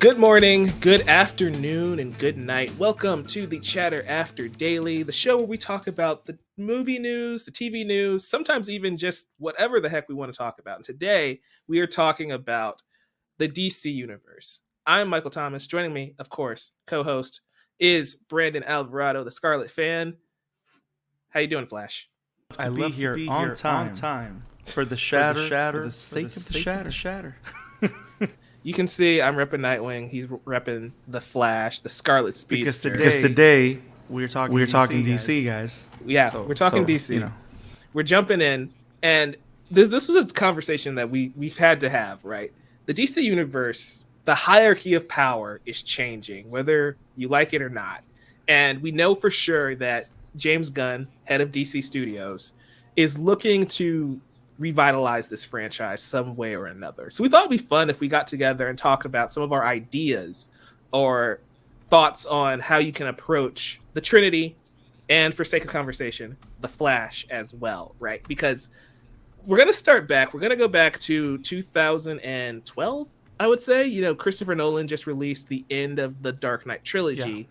Good morning, good afternoon, and good night. Welcome to the Chatter After Daily, the show where we talk about the movie news, the TV news, sometimes even just whatever the heck we want to talk about. And today, we are talking about the DC Universe. I'm Michael Thomas. Joining me, of course, co-host is Brandon Alvarado, the Scarlet Fan. How you doing, Flash? I love to be here on time for the shatter, for the sake of the shatter. You can see I'm repping Nightwing. He's repping the Flash, the Scarlet Speedster. Because today we're talking DC, guys. Yeah, so, we're talking DC. You know. We're jumping in, and this was a conversation that we've had to have, right? The DC Universe, the hierarchy of power is changing, whether you like it or not. And we know for sure that James Gunn, head of DC Studios, is looking to revitalize this franchise some way or another. So we thought it'd be fun if we got together and talked about some of our ideas or thoughts on how you can approach the Trinity and, for sake of conversation, the Flash as well, right? Because we're going to start back. We're going to go back to 2012, I would say. You know, Christopher Nolan just released the end of the Dark Knight trilogy.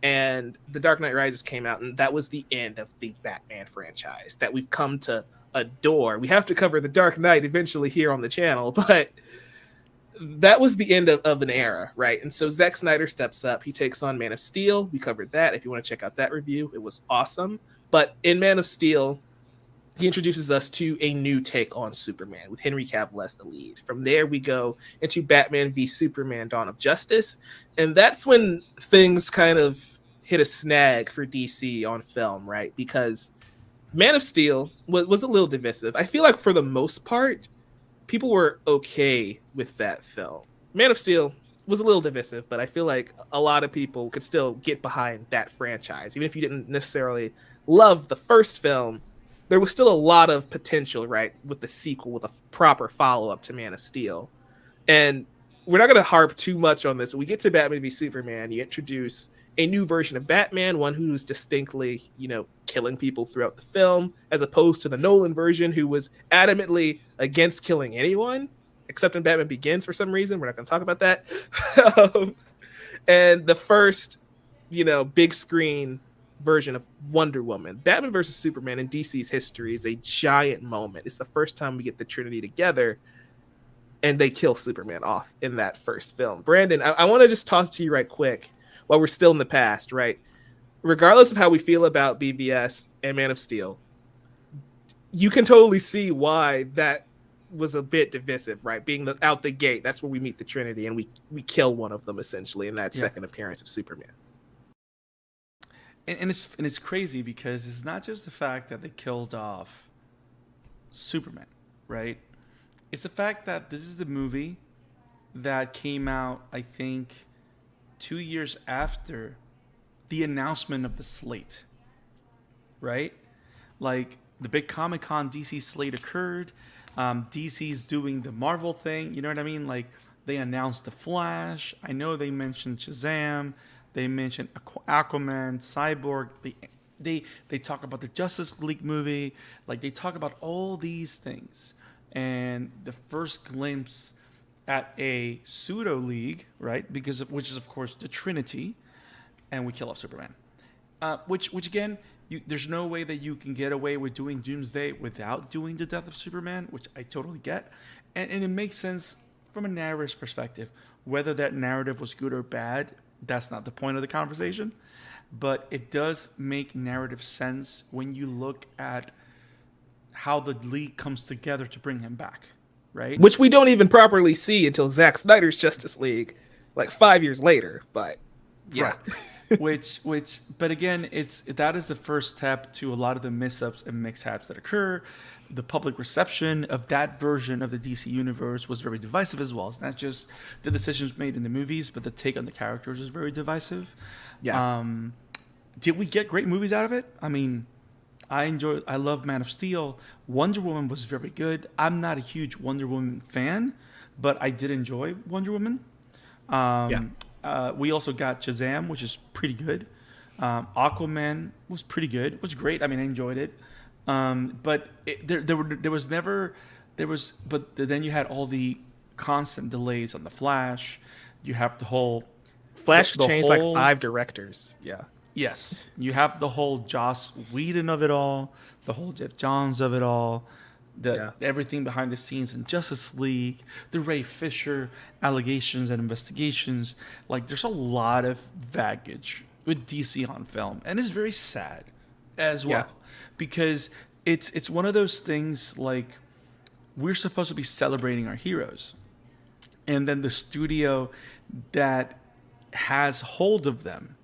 Yeah. And The Dark Knight Rises came out, and that was the end of the Batman franchise that we've come to adore. We have to cover The Dark Knight eventually here on the channel, but that was the end of an era, right? And so Zack Snyder steps up. He takes on Man of Steel. We covered that. If you want to check out that review, it was awesome. But in Man of Steel, he introduces us to a new take on Superman with Henry Cavill as the lead. From there, we go into Batman v Superman: Dawn of Justice. And that's when things kind of hit a snag for DC on film, right? Because Man of Steel was a little divisive. I feel like for the most part, people were okay with that film. Man of Steel was a little divisive, but I feel like a lot of people could still get behind that franchise. Even if you didn't necessarily love the first film, there was still a lot of potential, right, with the sequel, with a proper follow-up to Man of Steel. And we're not going to harp too much on this, but we get to Batman v Superman. You introduce a new version of Batman, one who's distinctly, killing people throughout the film, as opposed to the Nolan version, who was adamantly against killing anyone, except in Batman Begins for some reason. We're not going to talk about that. And the first, big screen version of Wonder Woman. Batman versus Superman in DC's history is a giant moment. It's the first time we get the Trinity together, and they kill Superman off in that first film. Brandon, I want to just toss to you right quick, while we're still in the past, right? Regardless of how we feel about BVS and Man of Steel, you can totally see why that was a bit divisive, right? Being out the gate, that's where we meet the Trinity, and we kill one of them essentially in that second appearance of Superman. And it's crazy because it's not just the fact that they killed off Superman, right? It's the fact that this is the movie that came out, I think, 2 years after the announcement of the slate, right? Like, the big Comic-Con DC slate occurred. DC's doing the Marvel thing, you know what I mean? Like, they announced The Flash. I know they mentioned Shazam. They mentioned Aquaman, Cyborg. They talk about the Justice League movie. Like, they talk about all these things. And the first glimpse at a pseudo league, right? Which is of course the Trinity, and we kill off Superman. Which again, there's no way that you can get away with doing Doomsday without doing the death of Superman, which I totally get, and it makes sense from a narrative perspective. Whether that narrative was good or bad, that's not the point of the conversation, but it does make narrative sense when you look at how the league comes together to bring him back. Right? Which we don't even properly see until Zack Snyder's Justice League, like 5 years later. But yeah, right. But again, that is the first step to a lot of the mishaps and mishaps that occur. The public reception of that version of the DC universe was very divisive as well. It's not just the decisions made in the movies, but the take on the characters is very divisive. Yeah. Did we get great movies out of it? I mean, I love Man of Steel. Wonder Woman was very good. I'm not a huge Wonder Woman fan, but I did enjoy Wonder Woman. We also got Shazam, which is pretty good. Aquaman was pretty good. It was great. I mean, I enjoyed it. But then you had all the constant delays on The Flash. You have the whole Flash the changed whole, like 5 directors. Yeah. Yes, you have the whole Joss Whedon of it all, the whole Jeff Johns of it all, everything behind the scenes in Justice League, the Ray Fisher allegations and investigations. Like, there's a lot of baggage with DC on film, and it's very sad as well, because it's one of those things, like, we're supposed to be celebrating our heroes, and then the studio that has hold of them.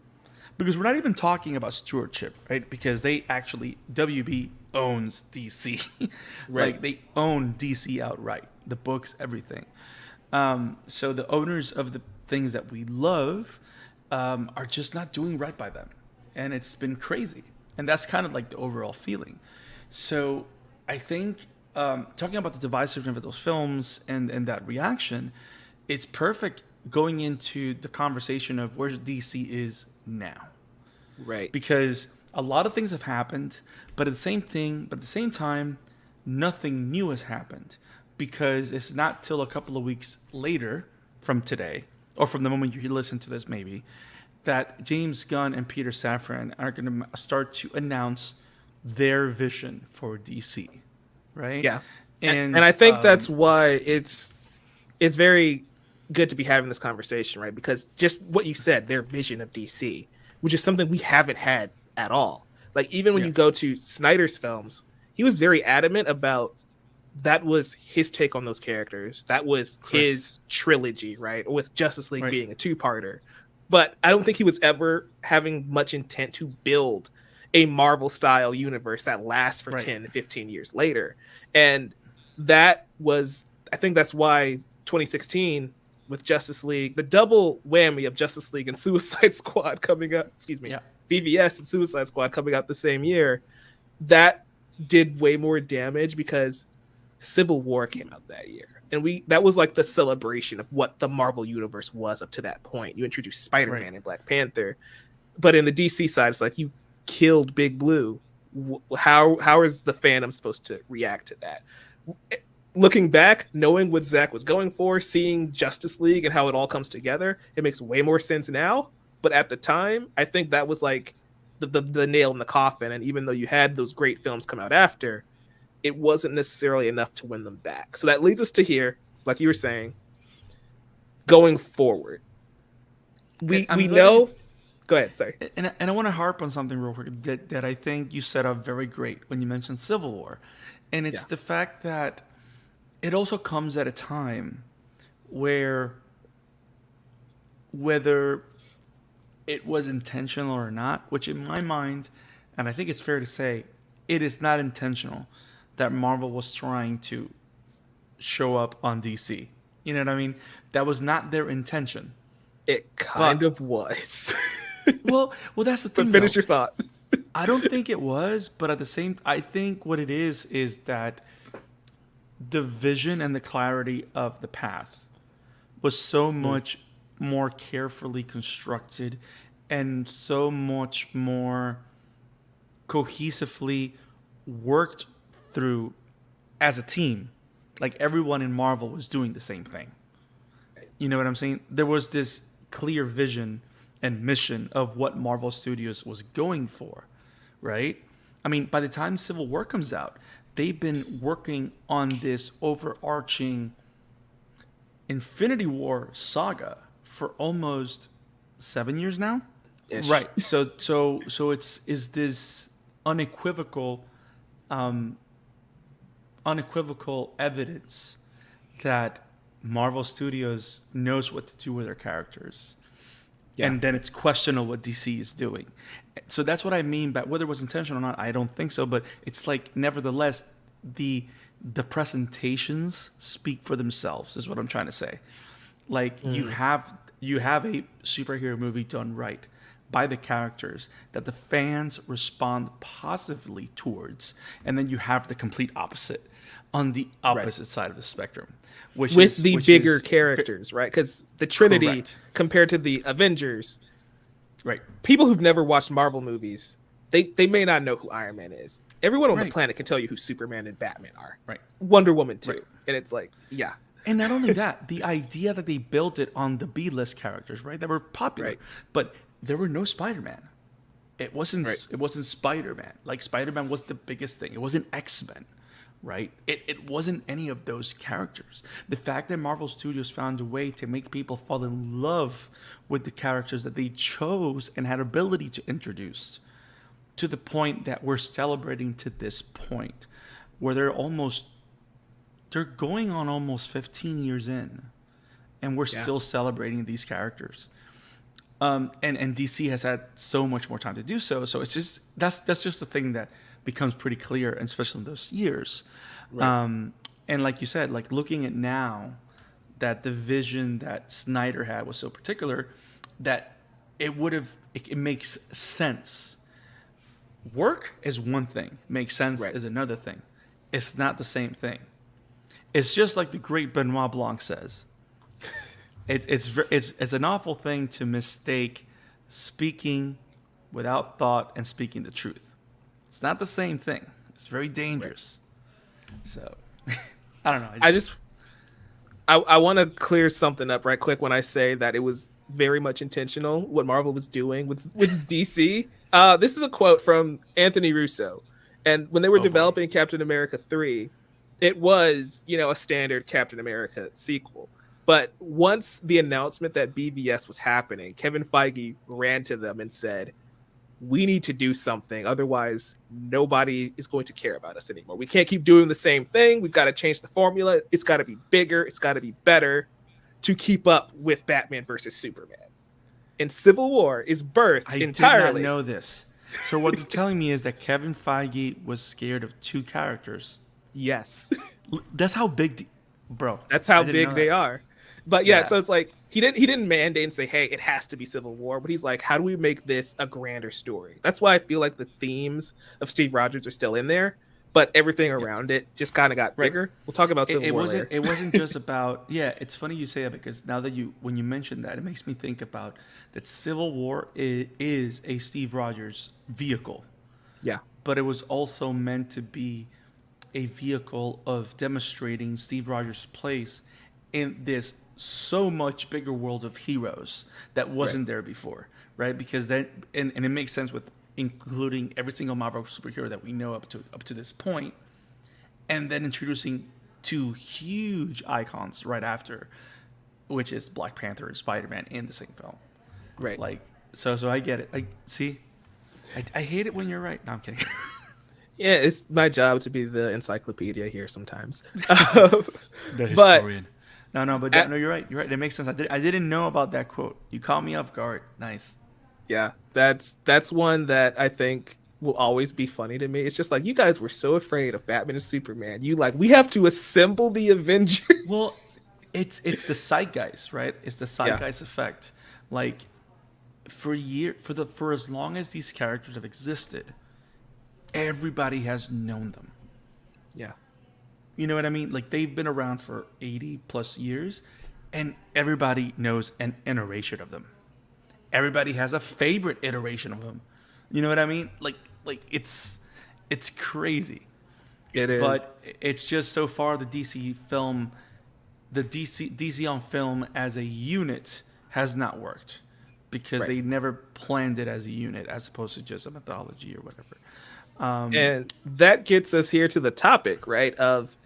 Because we're not even talking about stewardship, right? Because they actually, WB owns DC. Right. Like, they own DC outright. The books, everything. So the owners of the things that we love are just not doing right by them. And it's been crazy. And that's kind of like the overall feeling. So I think talking about the divisiveness of those films and that reaction, it's perfect going into the conversation of where DC is now. Right. Because a lot of things have happened, but at the same time, nothing new has happened, because it's not till a couple of weeks later from today, or from the moment you listen to this maybe, that James Gunn and Peter Safran are going to start to announce their vision for DC, right? Yeah. And I think that's why it's very good to be having this conversation, right? Because just what you said, their vision of DC, which is something we haven't had at all. Like, even when you go to Snyder's films, he was very adamant about that was his take on those characters. That was his trilogy, right? With Justice League being a 2-parter. But I don't think he was ever having much intent to build a Marvel-style universe that lasts for 10 to 15 years later. And that was, I think that's why 2016... with Justice League, the double whammy of Justice League and Suicide Squad coming up, BVS and Suicide Squad coming out the same year, that did way more damage because Civil War came out that year. And that was like the celebration of what the Marvel universe was up to that point. You introduced Spider-Man and Black Panther. But in the DC side, it's like, you killed Big Blue. How is the fandom supposed to react to that? Looking back, knowing what Zack was going for, seeing Justice League and how it all comes together, it makes way more sense now. But at the time, I think that was like the nail in the coffin. And even though you had those great films come out after, it wasn't necessarily enough to win them back. So that leads us to here, like you were saying, going forward. We know... Go ahead, sorry. And I want to harp on something real quick that I think you set up very great when you mentioned Civil War. And it's the fact that it also comes at a time where, whether it was intentional or not, which in my mind, and I think it's fair to say, it is not intentional that Marvel was trying to show up on DC. You know what I mean? That was not their intention. It kind of was. well, that's the thing. But finish your thought. I don't think it was, but at the same, I think what it is that the vision and the clarity of the path was so much more carefully constructed and so much more cohesively worked through as a team. Like, everyone in Marvel was doing the same thing. You know what I'm saying? There was this clear vision and mission of what Marvel Studios was going for, right? I mean, by the time Civil War comes out, they've been working on this overarching Infinity War saga for almost 7 years now. Ish. Right. So is this unequivocal evidence that Marvel Studios knows what to do with their characters. Yeah. And then it's questionable what DC is doing. So that's what I mean by whether it was intentional or not. I don't think so, but it's like, nevertheless, the presentations speak for themselves is what I'm trying to say. Like, you have a superhero movie done right by the characters that the fans respond positively towards, and then you have the complete opposite on the opposite side of the spectrum, which with the bigger characters, right? Because the Trinity, compared to the Avengers, right? People who've never watched Marvel movies, they may not know who Iron Man is. Everyone on the planet can tell you who Superman and Batman are. Right. Wonder Woman too. Right. And it's like, yeah. And not only that, the idea that they built it on the B-list characters, right, that were popular, Right. but there were no Spider-Man. It wasn't. Right. It wasn't Spider-Man. Like Spider-Man was the biggest thing. It wasn't X-Men, right? It wasn't any of those characters. The fact that Marvel Studios found a way to make people fall in love with the characters that they chose and had ability to introduce, to the point that we're celebrating to this point, where they're going on almost 15 years in, and we're still celebrating these characters. And DC has had so much more time to do so. So it's just that's just the thing that becomes pretty clear, and especially in those years. Right. And like you said, like looking at now, that the vision that Snyder had was so particular that it makes sense. Work is one thing, makes sense is another thing. It's not the same thing. It's just like the great Benoit Blanc says. It's an awful thing to mistake speaking without thought and speaking the truth. It's not the same thing. It's very dangerous. So, I don't know. I want to clear something up right quick when I say that it was very much intentional what Marvel was doing with DC. This is a quote from Anthony Russo. And when they were developing Captain America 3, it was, a standard Captain America sequel. But once the announcement that BVS was happening, Kevin Feige ran to them and said, we need to do something. Otherwise, nobody is going to care about us anymore. We can't keep doing the same thing. We've got to change the formula. It's got to be bigger. It's got to be better to keep up with Batman versus Superman. And Civil War is birthed entirely. I did not know this. So what you're telling me is that Kevin Feige was scared of two characters. Yes. That's how big, bro. That's how big they are. But so it's like he didn't mandate and say, hey, it has to be Civil War. But he's like, how do we make this a grander story? That's why I feel like the themes of Steve Rogers are still in there, but everything around it just kind of got bigger. We'll talk about Civil War later. It wasn't just about it's funny you say that, because now that when you mention that, it makes me think about that Civil War is a Steve Rogers vehicle. Yeah. But it was also meant to be a vehicle of demonstrating Steve Rogers' place in this so much bigger world of heroes that wasn't there before, right? Because then, and it makes sense with including every single Marvel superhero that we know up to this point, and then introducing two huge icons right after, which is Black Panther and Spider-Man in the same film, right? Like, so I get it. I hate it when you're right. No, I'm kidding. Yeah, it's my job to be the encyclopedia here sometimes. The historian. But you're right. You're right. It makes sense. I didn't know about that quote. You caught me off guard. Nice. Yeah, that's one that I think will always be funny to me. It's just like, you guys were so afraid of Batman and Superman. We have to assemble the Avengers. Well, it's the zeitgeist, right? It's the zeitgeist effect. Like, for as long as these characters have existed, everybody has known them. Yeah. You know what I mean? Like, they've been around for 80 plus years, and everybody knows an iteration of them. Everybody has a favorite iteration of them. You know what I mean? Like it's crazy. It is. But it's just so far the DC on film as a unit has not worked, because they never planned it as a unit as opposed to just a mythology or whatever. And that gets us here to the topic, right? Of,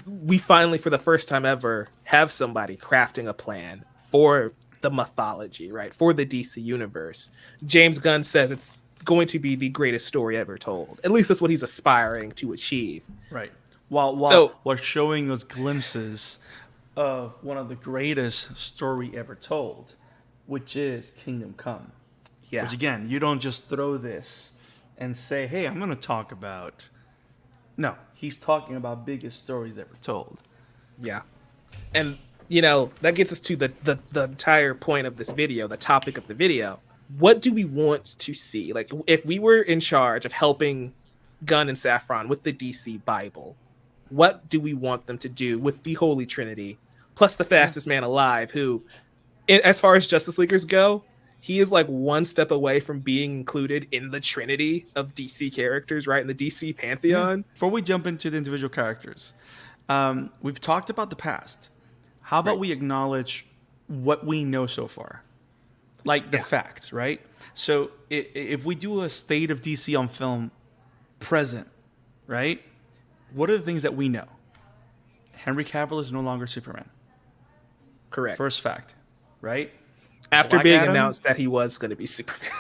we finally, for the first time ever, have somebody crafting a plan for the mythology, right? For the DC universe. James Gunn says it's going to be the greatest story ever told. At least that's what he's aspiring to achieve. Right. While showing us glimpses of one of the greatest story ever told, which is Kingdom Come. Yeah. Which, again, you don't just throw this and say, hey, I'm going to talk about... No, he's talking about biggest stories ever told. Yeah. And, that gets us to the entire point of this video, the topic of the video. What do we want to see? Like, if we were in charge of helping Gunn and Safran with the DC Bible, what do we want them to do with the Holy Trinity, plus the fastest man alive, who, as far as Justice Leaguers go, he is like one step away from being included in the Trinity of DC characters, right? In the DC pantheon. Before we jump into the individual characters, we've talked about the past. how about we acknowledge what we know so far? Like the facts, right? So if we do a state of DC on film present, right? What are the things that we know? Henry Cavill is no longer Superman. Correct. First fact, right? After Black being Adam, announced that he was going to be Superman.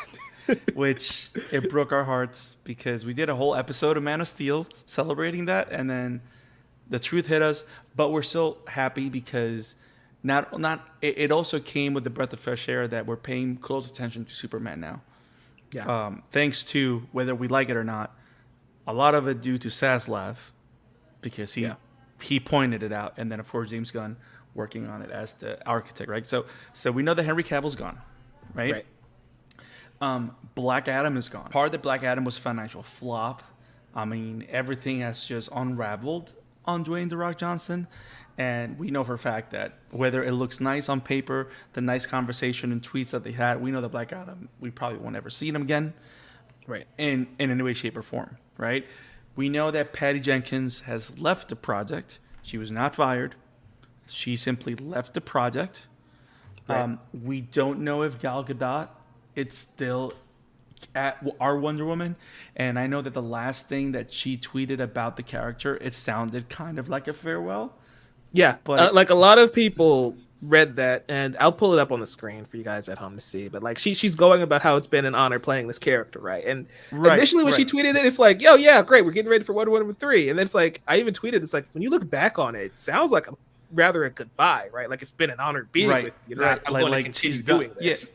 which it broke our hearts because we did a whole episode of Man of Steel celebrating that, and then the truth hit us. But we're still happy because it also came with the breath of fresh air that we're paying close attention to Superman now. Yeah. Thanks to, whether we like it or not, a lot of it due to Zaslav, because he pointed it out, and then of course James Gunn working on it as the architect, right? So we know that Henry Cavill's gone, right? Black Adam is gone. Part of the Black Adam was a financial flop. I mean, everything has just unraveled on Dwayne "The Rock" Johnson. And we know for a fact that whether it looks nice on paper, the nice conversation and tweets that they had, we know that Black Adam, we probably won't ever see him again. Right. In any way, shape, or form, right? We know that Patty Jenkins has left the project. She was not fired. She simply left the project. Right. We don't know if Gal Gadot, it's still at our Wonder Woman. And I know that the last thing that she tweeted about the character, it sounded kind of like a farewell. Yeah, but like a lot of people read that, and I'll pull it up on the screen for you guys at home to see. But like she's going about how it's been an honor playing this character, right? And initially when she tweeted it, it's like, yo, yeah, great, we're getting ready for Wonder Woman 3. And then it's like, I even tweeted, it's like, when you look back on it, it sounds like rather a goodbye, right? Like it's been an honor being with you. Right? I'm going to continue doing this.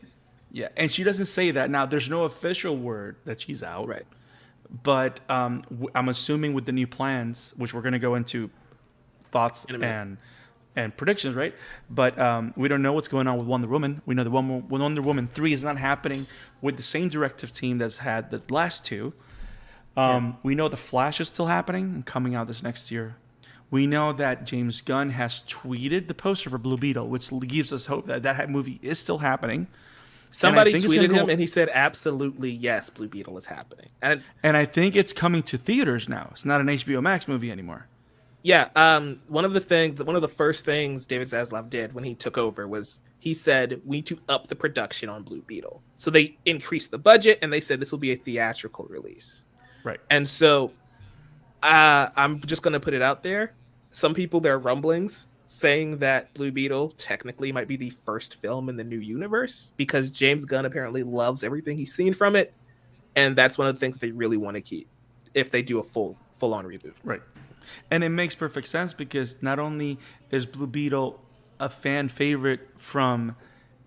Yeah, and she doesn't say that. Now, there's no official word that she's out. Right. But I'm assuming with the new plans, which we're going to go into thoughts and predictions, right? But we don't know what's going on with Wonder Woman. We know that Wonder Woman 3 is not happening with the same directive team that's had the last two. We know The Flash is still happening and coming out this next year. We know that James Gunn has tweeted the poster for Blue Beetle, which gives us hope that that movie is still happening. Somebody tweeted him, and he said, absolutely, yes, Blue Beetle is happening. And I think it's coming to theaters now. It's not an HBO Max movie anymore. Yeah, one of the first things David Zaslav did when he took over was he said, we need to up the production on Blue Beetle. So they increased the budget, and they said this will be a theatrical release. Right. And so I'm just going to put it out there. Some people, there are rumblings saying that Blue Beetle technically might be the first film in the new universe because James Gunn apparently loves everything he's seen from it. And that's one of the things they really want to keep if they do a full-on reboot. Right. And it makes perfect sense because not only is Blue Beetle a fan favorite from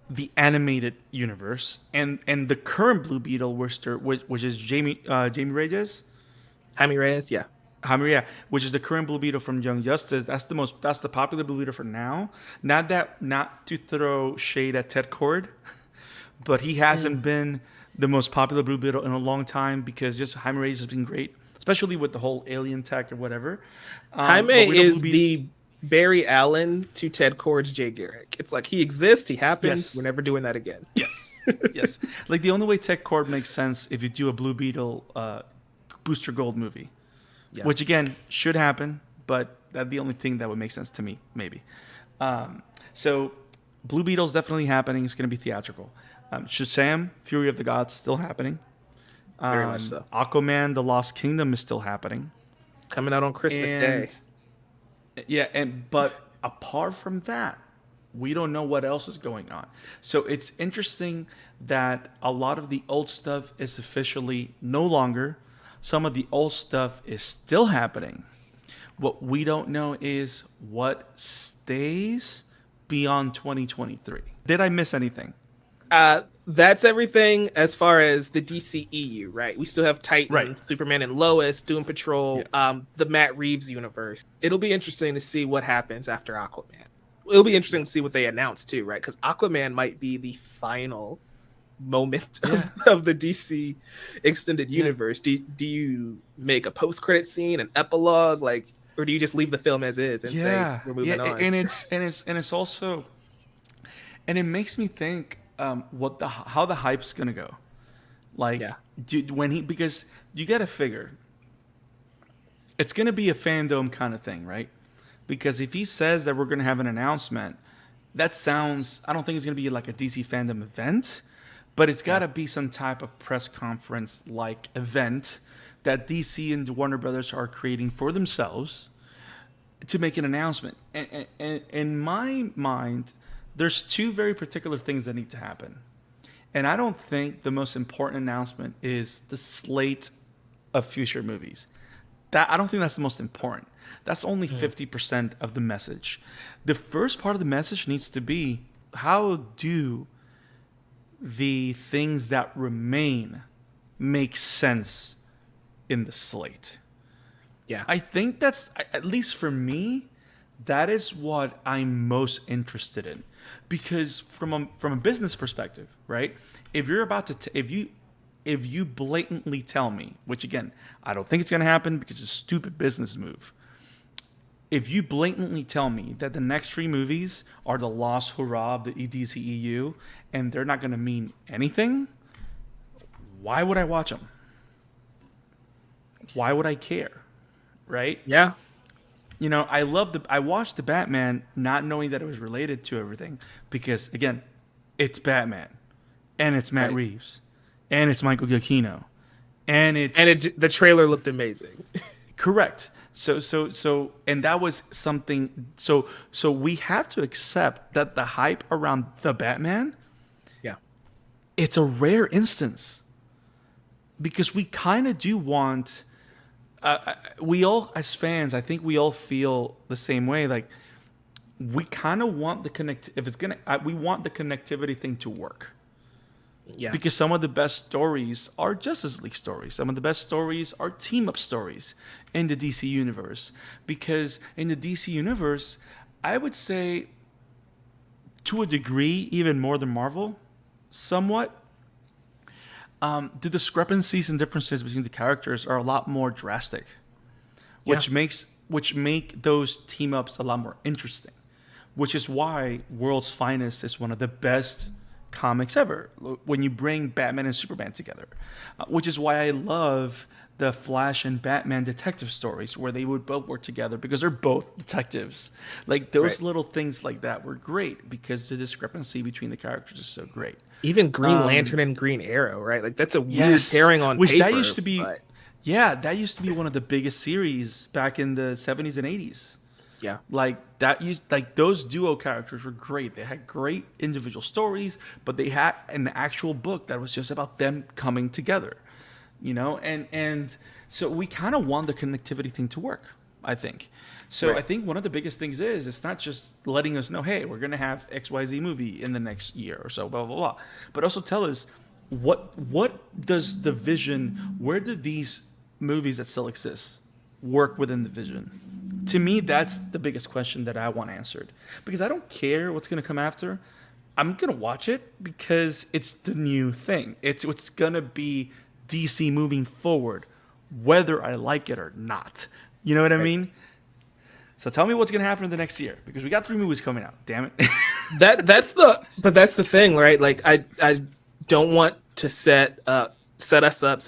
the animated universe and the current Blue Beetle, which is Jamie Reyes? Jaime Reyes, yeah. Which is the current Blue Beetle from Young Justice. That's the popular Blue Beetle for now. Not to throw shade at Ted Kord, but he hasn't been the most popular Blue Beetle in a long time because just Jaime Reyes has been great, especially with the whole alien tech or whatever. Jaime is the Barry Allen to Ted Kord's Jay Garrick. It's like he exists, he happens. Yes. We're never doing that again. Yes, yes. Like the only way Ted Kord makes sense if you do a Blue Beetle Booster Gold movie. Yeah. Which again should happen, but that's the only thing that would make sense to me, maybe. So Blue Beetle's definitely happening. It's going to be theatrical. Shazam, Fury of the Gods, still happening. Very much so. Aquaman, The Lost Kingdom is still happening. Coming out on Christmas Day. Yeah, but apart from that, we don't know what else is going on. So it's interesting that a lot of the old stuff is officially no longer. Some of the old stuff is still happening. What we don't know is what stays beyond 2023. Did I miss anything? That's everything as far as the DCEU, right? We still have Titans, right. Superman and Lois, Doom Patrol, the Matt Reeves universe. It'll be interesting to see what happens after Aquaman. It'll be interesting to see what they announce too, right? Because Aquaman might be the final moment of the DC extended universe. Do you make a post-credit scene, an epilogue, like, or do you just leave the film as is and say we're moving on? And it's also, and it makes me think how the hype's gonna go. Like, because you gotta figure it's gonna be a fandom kind of thing, right? Because if he says that we're going to have an announcement, that sounds, I don't think it's going to be like a DC fandom event, but it's got to be some type of press conference like event that DC and Warner Brothers are creating for themselves to make an announcement. And in my mind, there's two very particular things that need to happen. And I don't think the most important announcement is the slate of future movies. I don't think that's the most important. That's only 50% of the message. The first part of the message needs to be, how do the things that remain make sense in the slate? Yeah. I think that's, at least for me, that is what I'm most interested in. Because from a business perspective, right? If you're about to, if you blatantly tell me, which again, I don't think it's going to happen because it's a stupid business move. If you blatantly tell me that the next 3 movies are the lost hurrah of the DCEU and they're not going to mean anything, why would I watch them? Why would I care? Right? Yeah. You know, I watched the Batman not knowing that it was related to everything because, again, it's Batman and it's Matt Reeves and it's Michael Giacchino and the trailer looked amazing. Correct. So, and that was something. So we have to accept that the hype around the Batman, it's a rare instance because we kind of do want. We all, as fans, I think we all feel the same way. Like, we kind of want the connect. If it's gonna, we want the connectivity thing to work. Yeah. Because some of the best stories are Justice League stories. Some of the best stories are team up stories in the DC universe. Because in the DC universe, I would say, to a degree, even more than Marvel, somewhat. The discrepancies and differences between the characters are a lot more drastic, which make those team ups a lot more interesting. Which is why World's Finest is one of the best comics ever when you bring Batman and Superman together. Which is why I love the Flash and Batman detective stories where they would both work together because they're both detectives. Like those little things like that were great because the discrepancy between the characters is so great. Even Green Lantern and Green Arrow, right? Like that's a weird pairing on paper. That used to be, that used to be one of the biggest series back in the 70s and 80s. Yeah, like those duo characters were great. They had great individual stories, but they had an actual book that was just about them coming together. You know, and so we kind of want the connectivity thing to work, I think. So I think one of the biggest things is it's not just letting us know, hey, we're going to have XYZ movie in the next year or so, blah, blah, blah. But also tell us what does the vision, where do these movies that still exist work within the vision? To me, that's the biggest question that I want answered. Because I don't care what's going to come after. I'm going to watch it because it's the new thing. It's what's going to be DC moving forward, whether I like it or not. You know what I mean? So tell me what's going to happen in the next year because we got 3 movies coming out. Damn it. that's the thing, right? Like I don't want to set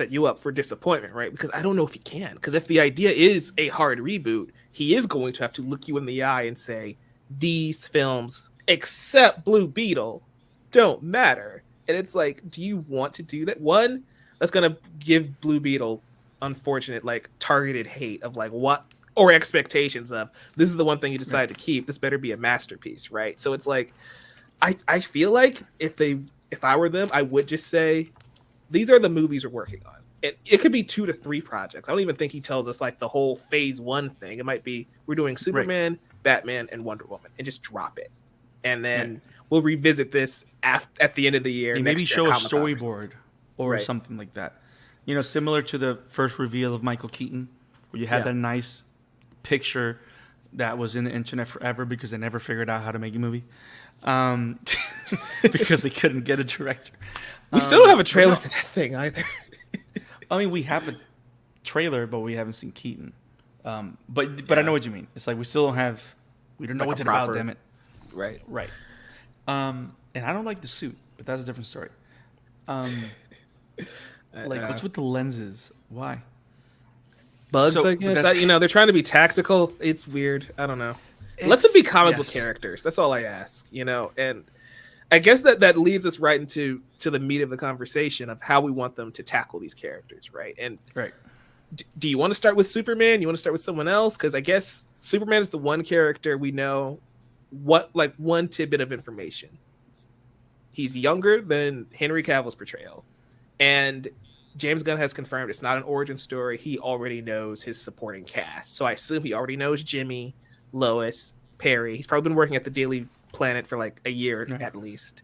you up for disappointment, right? Because I don't know if he can. Because if the idea is a hard reboot, he is going to have to look you in the eye and say these films, except Blue Beetle, don't matter. And it's like, do you want to do that? One, that's gonna give Blue Beetle unfortunate like targeted hate of like what or expectations of this is the one thing you decide to keep. This better be a masterpiece, right? So it's like I feel like if I were them, I would just say these are the movies we're working on. It could be 2 to 3 projects. I don't even think he tells us like the whole phase 1 thing. It might be we're doing Superman, Batman, and Wonder Woman, and just drop it, and then we'll revisit this at the end of the year. Maybe show a storyboard. Or something like that. You know, similar to the first reveal of Michael Keaton, where you had that nice picture that was in the internet forever because they never figured out how to make a movie. Because they couldn't get a director. We still don't have a trailer for that thing either. I mean, we have a trailer, but we haven't seen Keaton. But I know what you mean. It's like we don't know what it's about, damn it. Right. And I don't like the suit, but that's a different story. What's with the lenses? Why? Bugs, I guess. They're trying to be tactical. It's weird. I don't know. Let them be comic book characters. That's all I ask, and I guess that leads us right into the meat of the conversation of how we want them to tackle these characters, right? And do you want to start with Superman? You want to start with someone else? Because I guess Superman is the one character we know one tidbit of information. He's younger than Henry Cavill's portrayal, and James Gunn has confirmed it's not an origin story. He already knows his supporting cast, so I assume he already knows Jimmy, Lois, Perry. He's probably been working at the Daily Planet for like a year at least.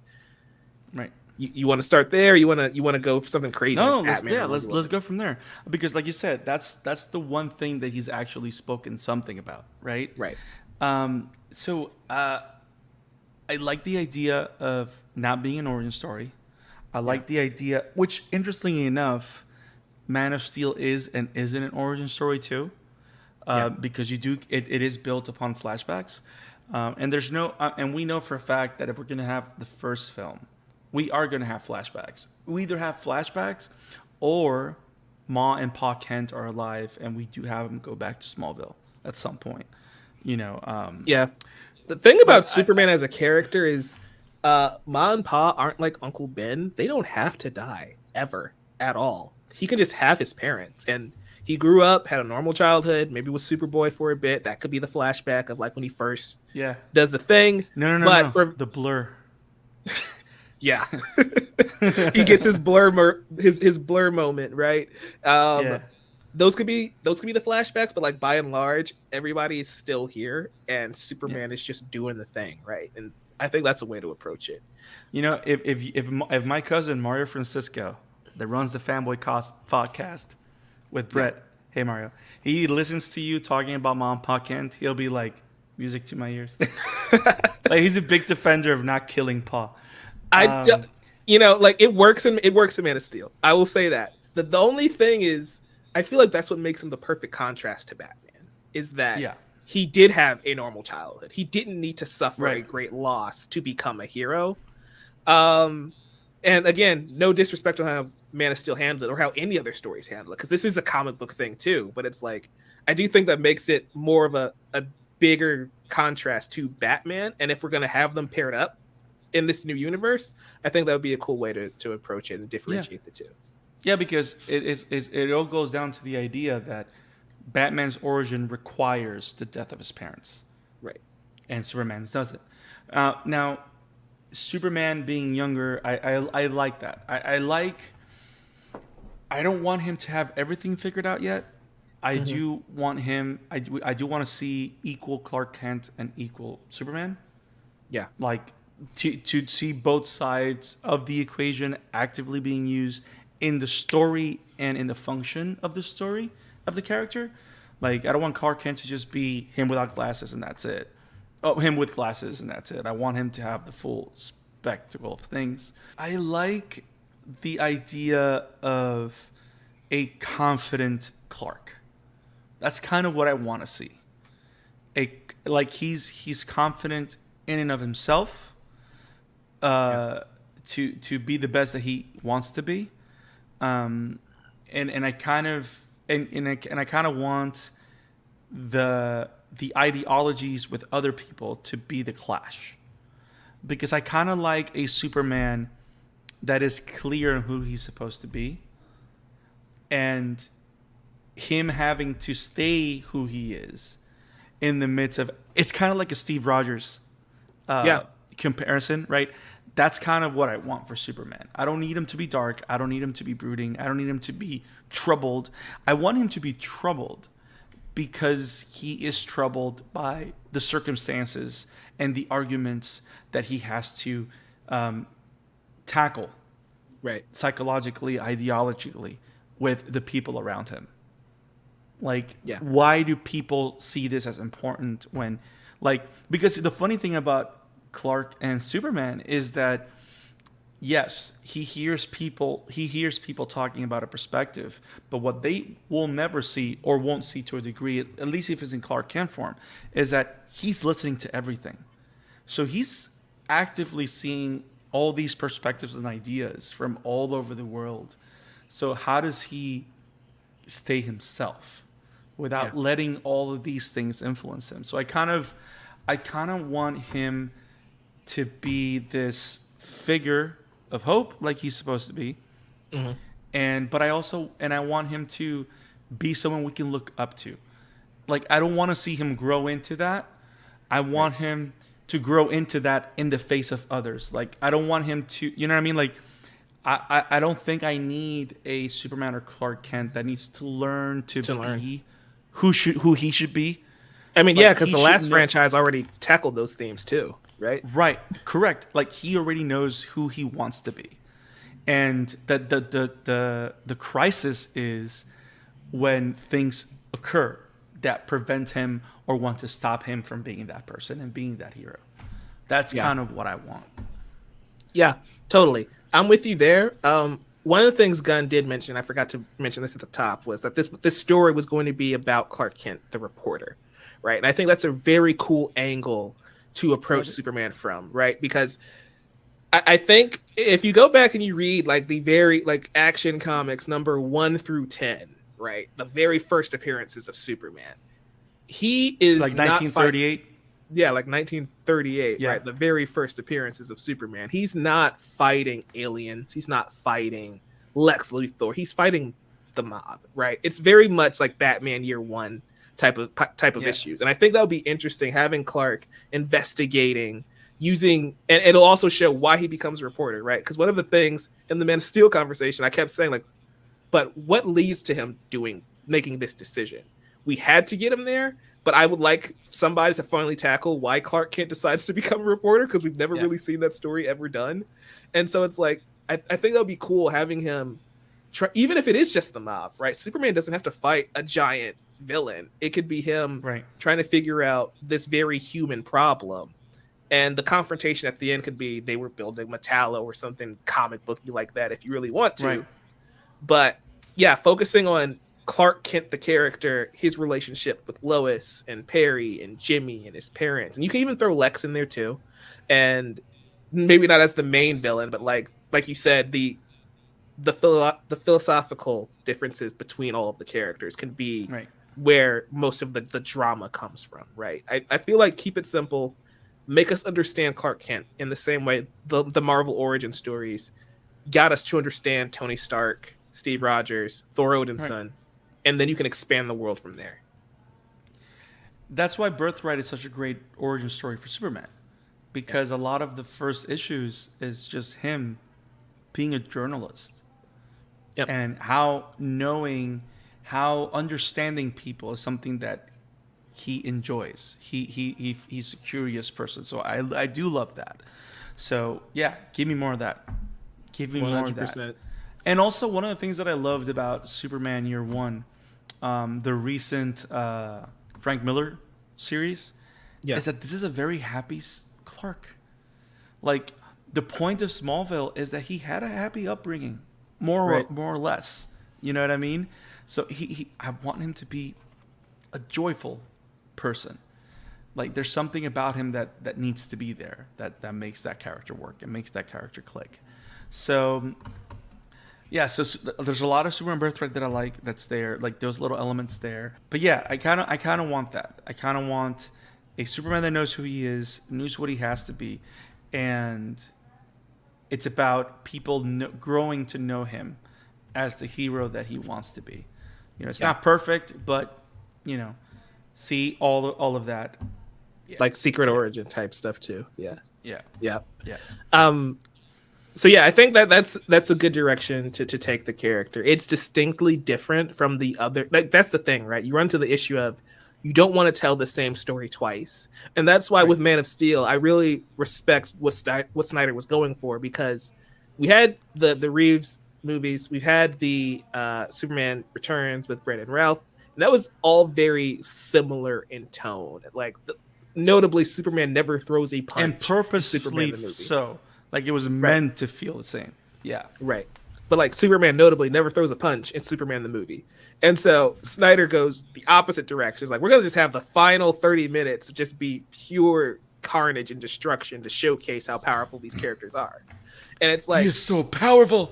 Right. You want to start there? Or you want to go for something crazy? No, let's go from there, because like you said, that's the one thing that he's actually spoken something about, right? Right. So I like the idea of not being an origin story. I like the idea, which interestingly enough, Man of Steel is and isn't an origin story too, because it is built upon flashbacks, and there's no and we know for a fact that if we're going to have the first film, we are going to have flashbacks. We either have flashbacks or Ma and Pa Kent are alive, and we do have them go back to Smallville at some point. The thing about Superman as a character is Ma and Pa aren't like Uncle Ben. They don't have to die ever at all. He can just have his parents, and he grew up, had a normal childhood, maybe was Superboy for a bit. That could be the flashback of like when he first does the thing. No. For the blur. Yeah. He gets his blur his blur moment, right? Those could be the flashbacks, but like by and large, everybody is still here, and Superman is just doing the thing, right? And I think that's a way to approach it. If my cousin Mario Francisco, that runs the Fanboy podcast with Brett, hey Mario, he listens to you talking about Mom Pa Kent, he'll be like, music to my ears. Like he's a big defender of not killing Pa. It works in Man of Steel. I will say that. The only thing is, I feel like that's what makes him the perfect contrast to Batman. Is that he did have a normal childhood. He didn't need to suffer a great loss to become a hero. And again, no disrespect on how Man of Steel handled it or how any other stories handle it, because this is a comic book thing too. But it's like, I do think that makes it more of a bigger contrast to Batman. And if we're going to have them paired up in this new universe, I think that would be a cool way to approach it and differentiate the two. Yeah, because it all goes down to the idea that Batman's origin requires the death of his parents. Right. And Superman's doesn't. Now, Superman being younger, I like that. I don't want him to have everything figured out yet. I do want him. I do want to see equal Clark Kent and equal Superman. Yeah. Like to see both sides of the equation actively being used in the story and in the function of the story of the character. Like, I don't want Clark Kent to just be him without glasses and that's it. Oh, him with glasses and that's it. I want him to have the full spectacle of things. I like the idea of a confident Clark. That's kind of what I want to see. He's confident in and of himself, to be the best that he wants to be, and I kind of want the ideologies with other people to be the clash, because I kind of like a Superman that is clear on who he's supposed to be, and him having to stay who he is in the midst of, it's kind of like a Steve Rogers comparison, right? That's kind of what I want for Superman. I don't need him to be dark. I don't need him to be brooding. I don't need him to be troubled. I want him to be troubled because he is troubled by the circumstances and the arguments that he has to tackle, right? Psychologically, ideologically, with the people around him. Like, why do people see this as important when, because the funny thing about Clark and Superman is that, yes, he hears people talking about a perspective, but what they will never see or won't see to a degree, at least if it's in Clark Kent form, is that he's listening to everything. So he's actively seeing all these perspectives and ideas from all over the world. So how does he stay himself without letting all of these things influence him? So I kind of want him to be this figure of hope, like he's supposed to be, but I want him to be someone we can look up to. Like, I don't want to see him grow into that. I want him to grow into that in the face of others. Like, I don't want him to, you know what I mean? Like, I don't think I need a Superman or Clark Kent that needs to learn to be who he should be. I mean, yeah, because the last franchise already tackled those themes too, right? Right, correct. Like, he already knows who he wants to be, and the crisis is when things occur that prevent him or want to stop him from being that person and being that hero. That's kind of what I want. Yeah, totally. I'm with you there. One of the things Gunn did mention, I forgot to mention this at the top, was that this story was going to be about Clark Kent, the reporter, right? And I think that's a very cool angle to approach Superman from, right? Because I think if you go back and you read like the very like Action Comics number 1 through 10, right, the very first appearances of Superman, he is like 1938. Yeah, like 1938, right? The very first appearances of Superman. He's not fighting aliens. He's not fighting Lex Luthor. He's fighting the mob, right? It's very much like Batman Year One type of issues. And I think that would be interesting, having Clark investigating, using, and it'll also show why he becomes a reporter, right? Because one of the things in the Man of Steel conversation, I kept saying, like, but what leads to him making this decision? We had to get him there, but I would like somebody to finally tackle why Clark Kent decides to become a reporter, because we've never really seen that story ever done. And so it's like, I think that would be cool having him try, even if it is just the mob, right? Superman doesn't have to fight a giant villain. It could be him trying to figure out this very human problem. And the confrontation at the end could be they were building Metallo or something comic booky like that if you really want to. Right. But yeah, focusing on Clark Kent, the character, his relationship with Lois and Perry and Jimmy and his parents. And you can even throw Lex in there too. And maybe not as the main villain, but like you said, the philosophical differences between all of the characters can be where most of the drama comes from, right? I feel like keep it simple, make us understand Clark Kent in the same way the Marvel origin stories got us to understand Tony Stark, Steve Rogers, Thor Odin's son, and then you can expand the world from there. That's why Birthright is such a great origin story for Superman, because a lot of the first issues is just him being a journalist and how understanding people is something that he enjoys. He's a curious person. So I do love that. So yeah, give me more of that. Give me 100%. More of that. And also, one of the things that I loved about Superman Year One, the recent Frank Miller series, is that this is a very happy Clark. Like, the point of Smallville is that he had a happy upbringing, more or less. You know what I mean? So I want him to be a joyful person. Like, there's something about him that needs to be there, that makes that character work and makes that character click. So yeah, so there's a lot of Superman Birthright that I like that's there, like those little elements there. But yeah, I kind of want that. I kind of want a Superman that knows who he is, knows what he has to be, and it's about people growing to know him as the hero that he wants to be. You know, it's not perfect, but you know, see all of that. It's like Secret Origin type stuff too. Yeah. So yeah, I think that's a good direction to take the character. It's distinctly different from the other. Like, that's the thing, right? You run to the issue of you don't want to tell the same story twice, and that's why with Man of Steel, I really respect what Snyder was going for, because we had the Reeves movies, we've had the Superman Returns with Brandon Routh, and that was all very similar in tone. Like, notably, Superman never throws a punch, and purposefully so. Like, it was meant to feel the same. Yeah. Right. But like, Superman notably never throws a punch in Superman the movie. And so Snyder goes the opposite direction. It's like, we're going to just have the final 30 minutes just be pure carnage and destruction to showcase how powerful these characters are. And it's like, he is so powerful.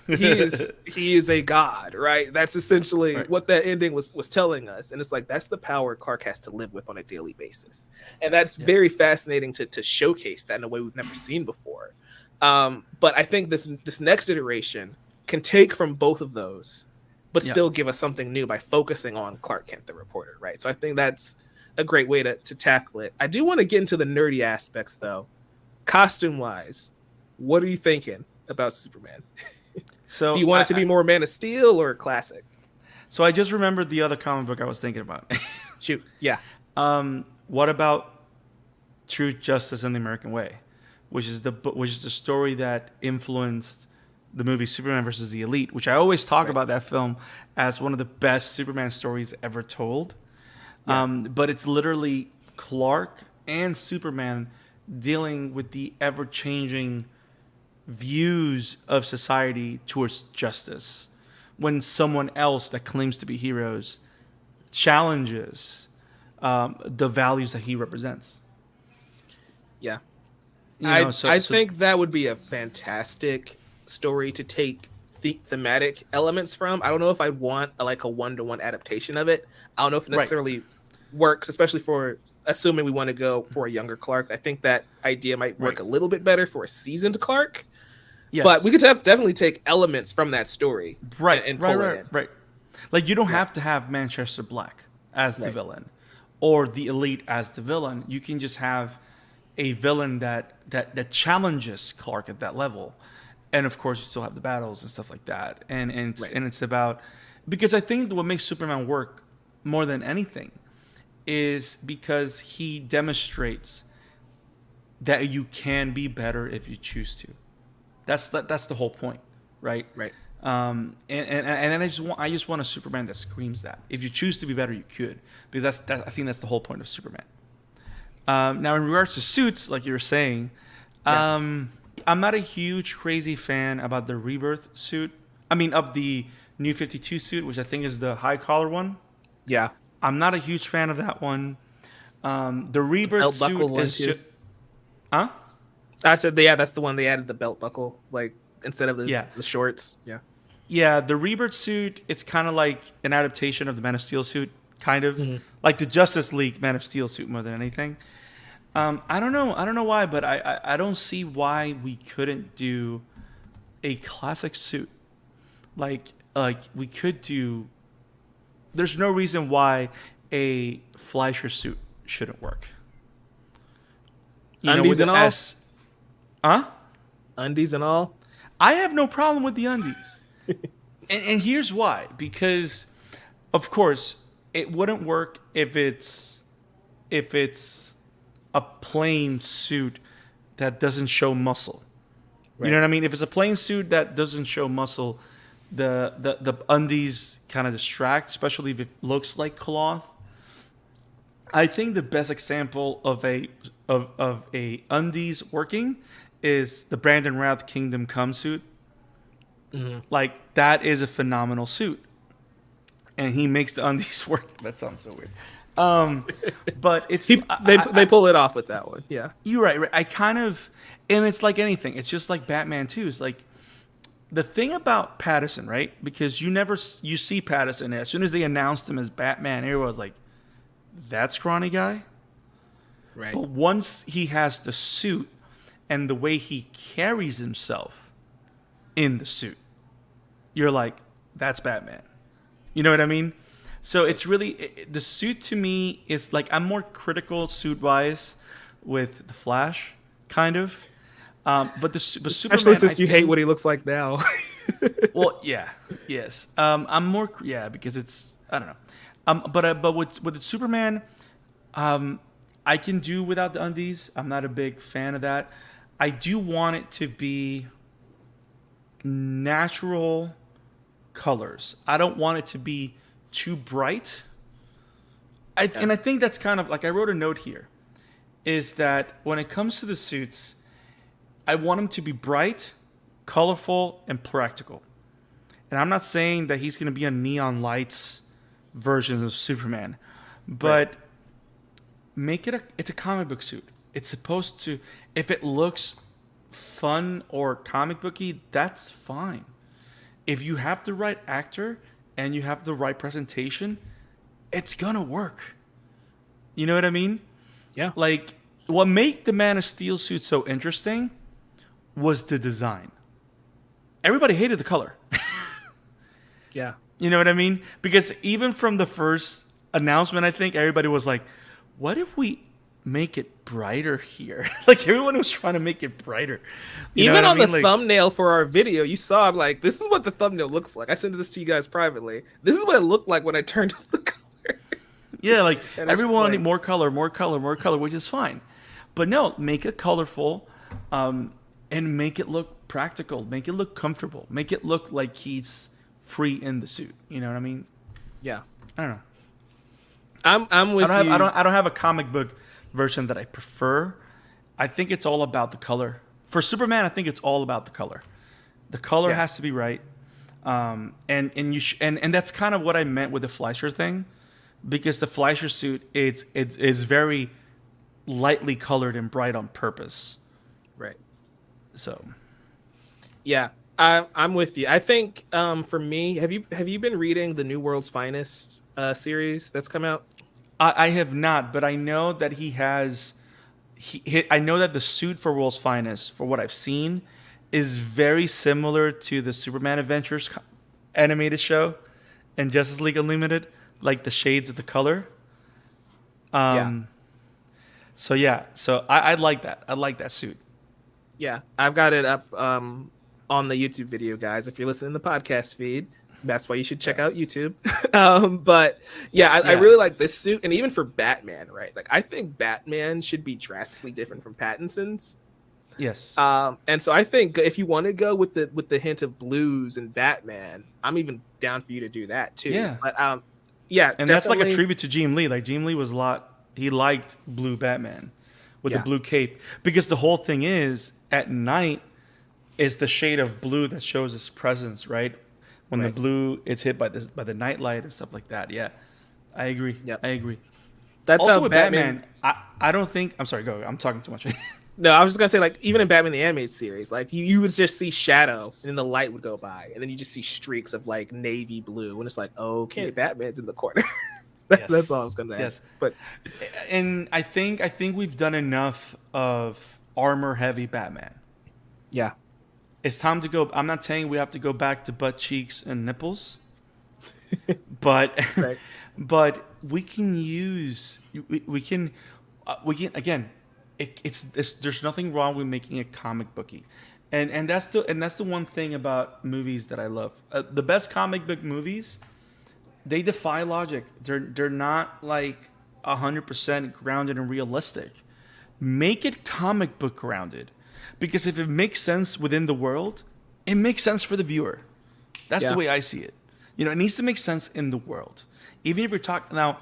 he is a god, right? That's essentially Right. what that ending was telling us. And it's like that's the power Clark has to live with on a daily basis. And that's Yeah. very fascinating to showcase that in a way we've never seen before. But I think this next iteration can take from both of those, but Yeah. still give us something new by focusing on Clark Kent, the reporter, right? So I think that's a great way to tackle it. I do want to get into the nerdy aspects, though. Costume wise, what are you thinking about Superman? So Do you want it to be more Man of Steel or classic? So I just remembered the other comic book I was thinking about. Shoot, yeah. What about Truth, Justice, and the American Way, which is the story that influenced the movie Superman versus the Elite, which I always talk about that film as one of the best Superman stories ever told. Yeah. But it's literally Clark and Superman dealing with the ever-changing views of society towards justice when someone else that claims to be heroes challenges the values that he represents. Yeah. You know, I think that would be a fantastic story to take thematic elements from. I don't know if I'd want a one-to-one adaptation of it. I don't know if it necessarily works, especially for assuming we want to go for a younger Clark. I think that idea might work a little bit better for a seasoned Clark. Yes. But we could definitely take elements from that story, and pull it in. Right. Like you don't have to have Manchester Black as the villain, or the Elite as the villain. You can just have a villain that challenges Clark at that level, and of course you still have the battles and stuff like that. And it's about, because I think what makes Superman work more than anything is because he demonstrates that you can be better if you choose to. That's the whole point, right? Right. And I just want a Superman that screams that. If you choose to be better, you could, because I think that's the whole point of Superman. Now, in regards to suits, like you were saying, I'm not a huge crazy fan about the Rebirth suit. I mean, of the New 52 suit, which I think is the high collar one. Yeah. I'm not a huge fan of that one. The Rebirth suit is just... Huh? I said, that's the one they added the belt buckle, like, instead of the shorts. Yeah. Yeah, the Rebirth suit, it's kind of like an adaptation of the Man of Steel suit, kind of. Mm-hmm. Like the Justice League Man of Steel suit more than anything. I don't know why, but I don't see why we couldn't do a classic suit. Like we could do... There's no reason why a Fleischer suit shouldn't work. Undies and all? Huh? Undies and all? I have no problem with the undies. and here's why. Because, of course, it wouldn't work if it's a plain suit that doesn't show muscle. Right. You know what I mean? If it's a plain suit that doesn't show muscle, the undies kind of distract, especially if it looks like cloth. I think the best example of a undies working is the Brandon Routh Kingdom Come suit. Mm-hmm. Like, that is a phenomenal suit. And he makes the undies work. That sounds so weird. But it's... They pull it off with that one, yeah. You're right. I kind of... And it's like anything. It's just like Batman, too. It's like... The thing about Pattinson, right? Because you see Pattinson, as soon as they announced him as Batman, everyone was like, that scrawny guy? Right. But once he has the suit and the way he carries himself in the suit, you're like, that's Batman. You know what I mean? So it's really, the suit to me is like, I'm more critical suit-wise with the Flash, kind of. But Superman, especially since you hate what he looks like now. Well, yeah, yes. I'm more, because it's, I don't know. But with the Superman, I can do without the undies. I'm not a big fan of that. I do want it to be natural colors. I don't want it to be too bright. And I think that's kind of like, I wrote a note here, is that when it comes to the suits, I want them to be bright, colorful, and practical. And I'm not saying that he's going to be a neon lights version of Superman, but make it it's a comic book suit. It's supposed to, if it looks fun or comic booky, that's fine. if you have the right actor and you have the right presentation, it's gonna work. You know what I mean? Yeah. Like, what made the Man of Steel suit so interesting was the design. Everybody hated the color. Yeah. You know what I mean? Because even from the first announcement, I think everybody was like, what if we make it brighter here? Like, everyone was trying to make it brighter. Even on the thumbnail for our video, you saw, I'm like, this is what the thumbnail looks like. I sent this to you guys privately. This is what it looked like when I turned off the color. Yeah, like, And everyone like, wanted more color, which is fine. But no, make it colorful, and make it look practical. Make it look comfortable. Make it look like he's free in the suit. You know what I mean? Yeah. I don't know. I'm with you. I don't have a comic book version that I prefer. I think it's all about the color. For Superman, I think it's all about the color. The color has to be right. And that's kind of what I meant with the Fleischer thing, because the Fleischer suit it's very lightly colored and bright on purpose. Right. So. Yeah, I'm with you. I think for me, have you been reading the New World's Finest series that's come out? I have not, but I know that he has. I know that the suit for World's Finest, for what I've seen, is very similar to the Superman Adventures animated show and Justice League Unlimited, like the shades of the color. So I like that. I like that suit. Yeah, I've got it up on the YouTube video, guys. If you're listening to the podcast feed, that's why you should check out YouTube. But I really like this suit, and even for Batman, right? Like, I think Batman should be drastically different from Pattinson's. Yes. And so I think if you want to go with the hint of blues and Batman, I'm even down for you to do that too. Yeah. But and definitely. that's like a tribute to Jim Lee. Like, Jim Lee was he liked blue Batman with the blue cape, because the whole thing is at night is the shade of blue that shows his presence, right? When the blue it's hit by the nightlight and stuff like that. Yeah, I agree. Yep. I agree. That's also how with Batman. I don't think. I'm sorry. Go. I'm talking too much. No, I was just gonna say, like, even in Batman the Animated Series, like you would just see shadow, and then the light would go by, and then you just see streaks of like navy blue, and it's like, okay, Batman's in the corner. That's all I was gonna add. Yes, but and I think we've done enough of armor heavy Batman. Yeah, it's time to go. I'm not saying we have to go back to butt cheeks and nipples, but but we can use we can again. There's nothing wrong with making it comic booky, and that's the one thing about movies that I love. The best comic book movies, they defy logic. They're not like 100% grounded and realistic. Make it comic book grounded, because if it makes sense within the world, it makes sense for the viewer. That's the way I see it. It needs to make sense in the world. Even if you're talking now,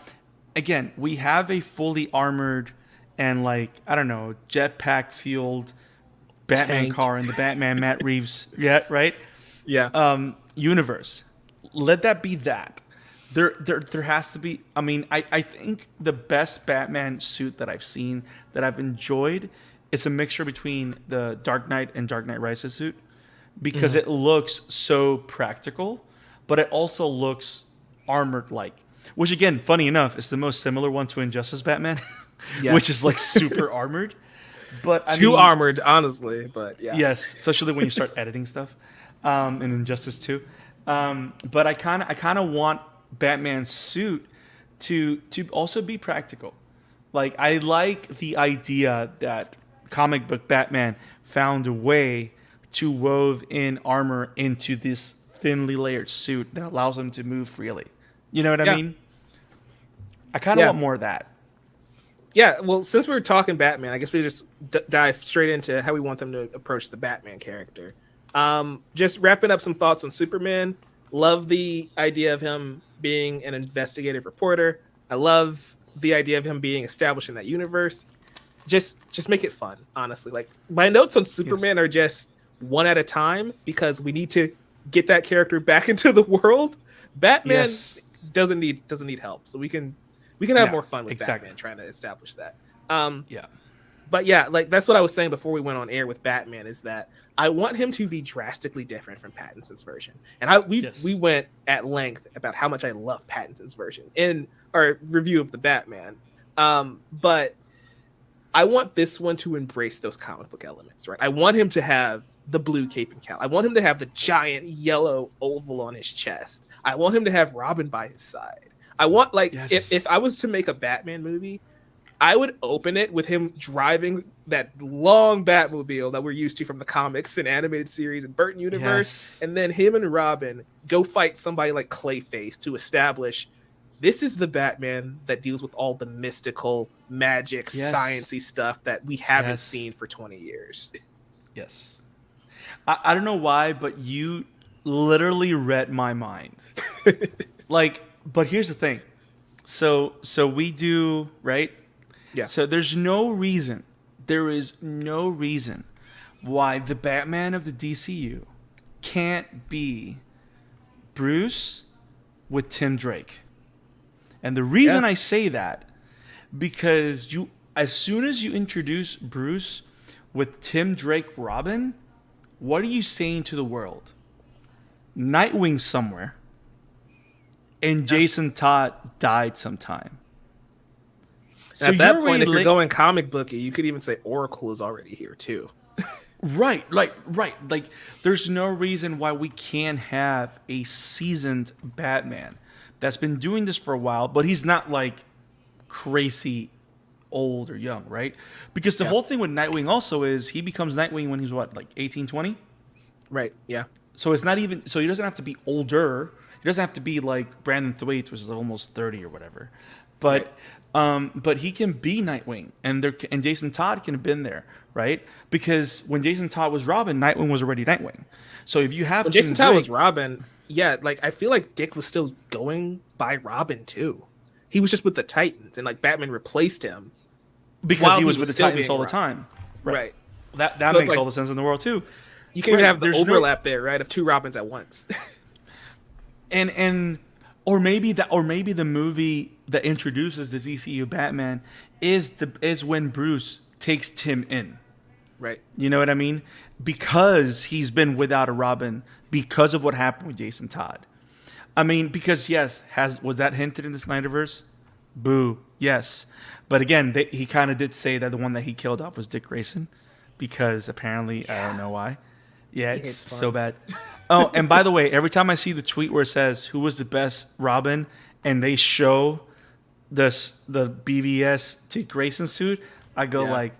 again, we have a fully armored and, like, I don't know, jetpack fueled Batman car in the Batman Matt Reeves universe. Let that be that. There has to be. I mean, I think the best Batman suit that I've seen that I've enjoyed is a mixture between the Dark Knight and Dark Knight Rises suit, because it looks so practical, but it also looks armored like. Which, again, funny enough, is the most similar one to Injustice Batman. Which is like super armored, but too armored, honestly. But yes, especially when you start editing stuff, in Injustice 2. But I kind of want Batman's suit to also be practical. Like, I like the idea that comic book Batman found a way to wove in armor into this thinly layered suit that allows him to move freely. You know what I mean? I kind of want more of that. Yeah, well, since we were talking Batman, I guess we just dive straight into how we want them to approach the Batman character. Just wrapping up some thoughts on Superman. Love the idea of him being an investigative reporter. I love the idea of him being established in that universe. Just make it fun, honestly. Like, my notes on Superman are just one at a time, because we need to get that character back into the world. Batman doesn't need help, so we can have more fun with Batman trying to establish that. But yeah, like that's what I was saying before we went on air with Batman, is that I want him to be drastically different from Pattinson's version. And we went at length about how much I love Pattinson's version in our review of the Batman. But I want this one to embrace those comic book elements, right? I want him to have the blue cape and cowl. I want him to have the giant yellow oval on his chest. I want him to have Robin by his side. I want, like, if I was to make a Batman movie, I would open it with him driving that long Batmobile that we're used to from the comics and animated series and Burton universe, and then him and Robin go fight somebody like Clayface to establish this is the Batman that deals with all the mystical, magic, sciencey stuff that we haven't seen for 20 years. Yes. I don't know why, but you literally read my mind. But here's the thing. So we do, right? Yeah. So there is no reason why the Batman of the DCU can't be Bruce with Tim Drake. And the reason I say that, because as soon as you introduce Bruce with Tim Drake Robin, what are you saying to the world? Nightwing's somewhere, and Jason Todd died sometime. So at that point, if you're going comic booky, you could even say Oracle is already here too. Right. Like, there's no reason why we can't have a seasoned Batman that's been doing this for a while, but he's not like crazy old or young, right? Because the whole thing with Nightwing also is he becomes Nightwing when he's what, like 18, 20? Right, yeah. So it's not even, so he doesn't have to be older. He doesn't have to be like Brandon Thwaites, which is almost 30 or whatever. But but he can be Nightwing, and Jason Todd can have been there, right? Because when Jason Todd was Robin, Nightwing was already Nightwing. So if you have Jason Todd was Robin, like I feel like Dick was still going by Robin too. He was just with the Titans, and like Batman replaced him because he was with the Titans all the time. Right. That makes all the sense in the world too. You can have the overlap there, right, of two Robins at once. Or maybe the movie that introduces the DCU Batman is when Bruce takes Tim in. Right. You know what I mean? Because he's been without a Robin because of what happened with Jason Todd. I mean, because was that hinted in the Snyderverse? Boo. Yes. But again, he kind of did say that the one that he killed off was Dick Grayson, because apparently I don't know why. Yeah, it's so bad. Oh, and by the way, every time I see the tweet where it says who was the best Robin, and they show the BVS Dick Grayson suit, I go like,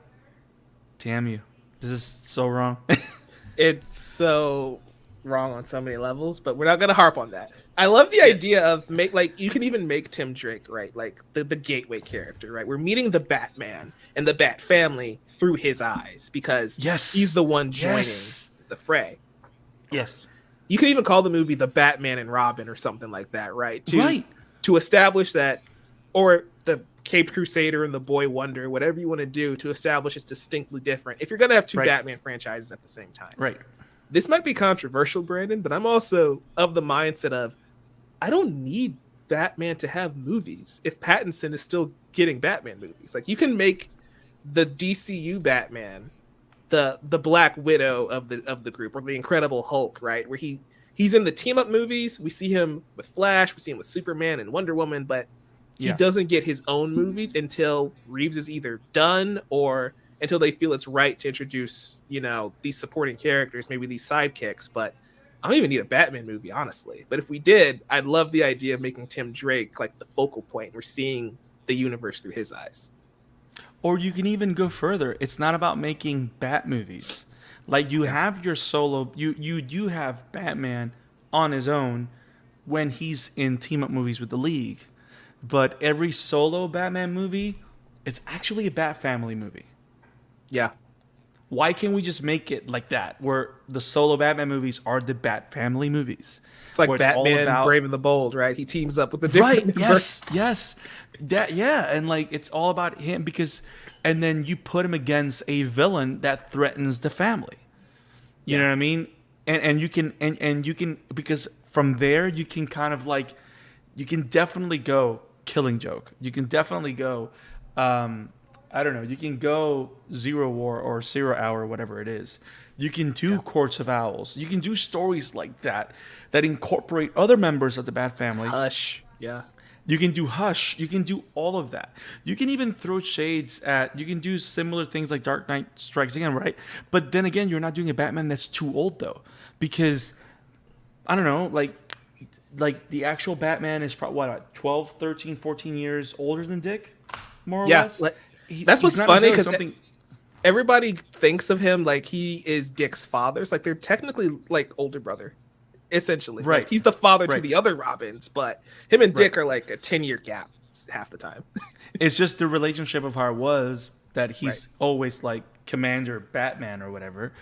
damn you. This is so wrong. It's so wrong on so many levels, but we're not going to harp on that. I love the idea of you can even make Tim Drake, right? Like the gateway character, right? We're meeting the Batman and the Bat family through his eyes because he's the one joining the fray. Yes. You could even call the movie The Batman and Robin or something like that, right? To establish that, or the Caped Crusader and the Boy Wonder, whatever you want to do to establish it's distinctly different. If you're going to have two Batman franchises at the same time. Right. This might be controversial, Brandon, but I'm also of the mindset of I don't need Batman to have movies if Pattinson is still getting Batman movies. Like, you can make the DCU Batman the Black Widow of the group, or the Incredible Hulk, right? Where he's in the team up movies. We see him with Flash, we see him with Superman and Wonder Woman, but he doesn't get his own movies until Reeves is either done or until they feel it's right to introduce, these supporting characters, maybe these sidekicks. But I don't even need a Batman movie, honestly. But if we did, I'd love the idea of making Tim Drake like the focal point. We're seeing the universe through his eyes. Or you can even go further. It's not about making Bat movies. Like, you have your solo, you have Batman on his own when he's in team up movies with the League. But every solo Batman movie, it's actually a Bat family movie. Yeah. Why can't we just make it like that, where the solo Batman movies are the Bat family movies? It's like Batman, Brave and the Bold, right? He teams up with the different... Right, yes. And like, it's all about him and then you put him against a villain that threatens the family. You know what I mean? And you can, because from there you can kind of like, you can definitely go Killing Joke. You can definitely go I don't know. You can go Zero War or Zero Hour, whatever it is. You can do Courts of Owls. You can do stories like that incorporate other members of the Bat Family. Hush. Yeah. You can do Hush. You can do all of that. You can even throw shades at. You can do similar things like Dark Knight Strikes Again, right? But then again, you're not doing a Batman that's too old though, because I don't know, like the actual Batman is probably what 12, 13, 14 years older than Dick, more or less. That's what's funny because everybody thinks of him like he is Dick's father. It's like they're technically like older brother. Essentially, right? Like, he's the father to the other Robins, but him and Dick are like a 10-year gap half the time. It's just the relationship of how it was that he's always like Commander Batman or whatever.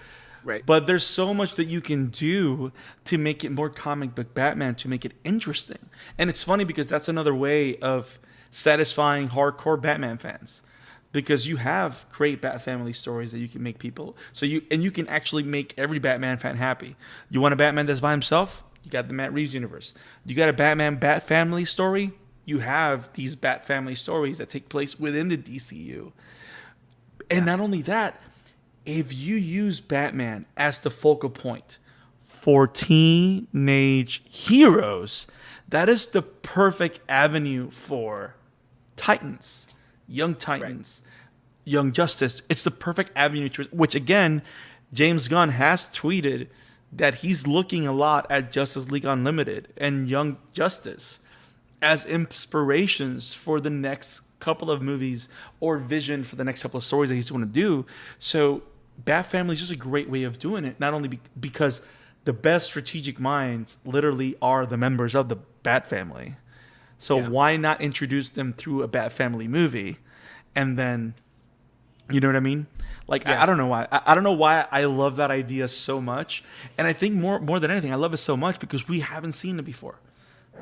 Right. But there's so much that you can do to make it more comic book Batman, to make it interesting. And it's funny because that's another way of satisfying hardcore Batman fans. Because you have great Bat Family stories that you can make people you can actually make every Batman fan happy. You want a Batman that's by himself? You got the Matt Reeves universe. You got a Batman Bat Family story? You have these Bat Family stories that take place within the DCU. And not only that, if you use Batman as the focal point for teenage heroes, that is the perfect avenue for Titans. Young Titans, Young Justice. It's the perfect avenue to, which again, James Gunn has tweeted that he's looking a lot at Justice League Unlimited and Young Justice as inspirations for the next couple of movies or vision for the next couple of stories that he's going to do. So Bat Family is just a great way of doing it, not only because the best strategic minds literally are the members of the Bat Family. So why not introduce them through a Bat Family movie, and then, you know what I mean? Like I don't know why. I don't know why I love that idea so much, and I think more than anything, I love it so much because we haven't seen it before.